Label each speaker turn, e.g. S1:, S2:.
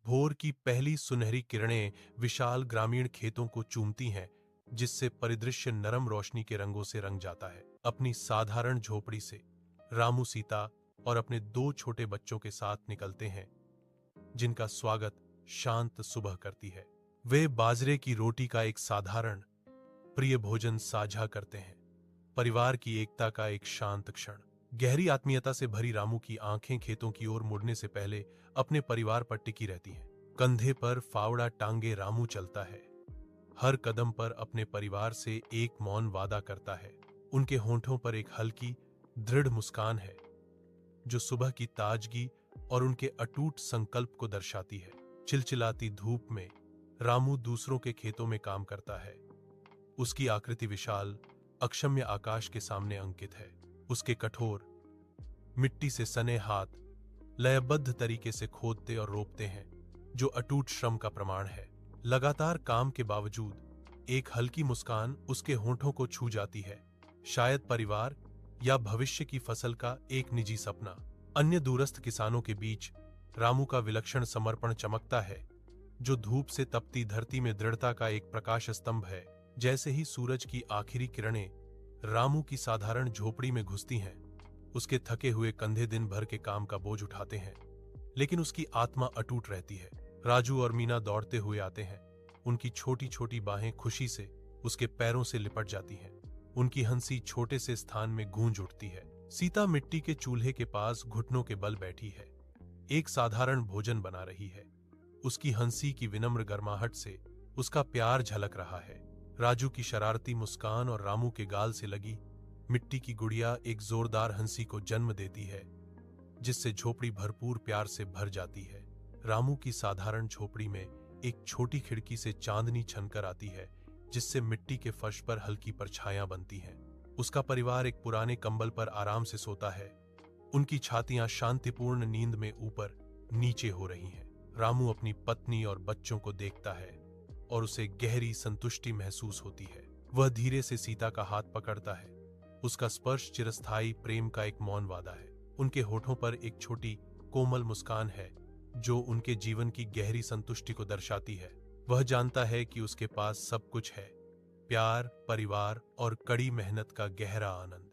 S1: भोर की पहली सुनहरी किरणें विशाल ग्रामीण खेतों को चूमती हैं, जिससे परिदृश्य नरम रोशनी के रंगों से रंग जाता है। अपनी साधारण झोपड़ी से रामू सीता और अपने दो छोटे बच्चों के साथ निकलते हैं, जिनका स्वागत शांत सुबह करती है। वे बाजरे की रोटी का एक साधारण प्रिय भोजन साझा करते हैं। परिवार की एकता का एक शांत क्षण। गहरी आत्मीयता से भरी रामू की आंखें खेतों की ओर मुड़ने से पहले अपने परिवार पर टिकी रहती हैं। कंधे पर फावड़ा टांगे रामू चलता है, हर कदम पर अपने परिवार से एक मौन वादा करता है। उनके होंठों पर एक हल्की दृढ़ मुस्कान है, जो सुबह की ताजगी और उनके अटूट संकल्प को दर्शाती है। चिलचिलाती धूप में रामू दूसरों के खेतों में काम करता है। उसकी आकृति विशाल अक्षम्य आकाश के सामने अंकित है। उसके कठोर मिट्टी से सने हाथ लयबद्ध तरीके से खोदते और रोपते हैं, जो अटूट श्रम का प्रमाण है। लगातार काम के बावजूद एक हल्की मुस्कान उसके होंठों को छू जाती है, शायद परिवार या भविष्य की फसल का एक निजी सपना। अन्य दूरस्थ किसानों के बीच रामू का विलक्षण समर्पण चमकता है, जो धूप से तपती धरती में दृढ़ता का एक प्रकाश स्तंभ है। जैसे ही सूरज की आखिरी किरणें रामू की साधारण झोपड़ी में घुसती हैं, उसके थके हुए कंधे दिन भर के काम का बोझ उठाते हैं, लेकिन उसकी आत्मा अटूट रहती है। राजू और मीना दौड़ते हुए आते हैं। उनकी छोटी छोटी बाहें खुशी से उसके पैरों से लिपट जाती हैं। उनकी हंसी छोटे से स्थान में गूंज उठती है। सीता मिट्टी के चूल्हे के पास घुटनों के बल बैठी है, एक साधारण भोजन बना रही है। उसकी हंसी की विनम्र गर्माहट से उसका प्यार झलक रहा है। राजू की शरारती मुस्कान और रामू के गाल से लगी मिट्टी की गुड़िया एक जोरदार हंसी को जन्म देती है, जिससे झोपड़ी भरपूर प्यार से भर जाती है। रामू की साधारण झोपड़ी में एक छोटी खिड़की से चांदनी छनकर आती है, जिससे मिट्टी के फर्श पर हल्की परछाइयां बनती हैं। उसका परिवार एक पुराने कंबल पर आराम से सोता है। उनकी छातियां शांतिपूर्ण नींद में ऊपर नीचे हो रही हैं। रामू अपनी पत्नी और बच्चों को देखता है और उसे गहरी संतुष्टि महसूस होती है। वह धीरे से सीता का हाथ पकड़ता है। उसका स्पर्श चिरस्थायी प्रेम का एक मौन वादा है। उनके होठों पर एक छोटी कोमल मुस्कान है, जो उनके जीवन की गहरी संतुष्टि को दर्शाती है। वह जानता है कि उसके पास सब कुछ है, प्यार, परिवार और कड़ी मेहनत का गहरा आनंद।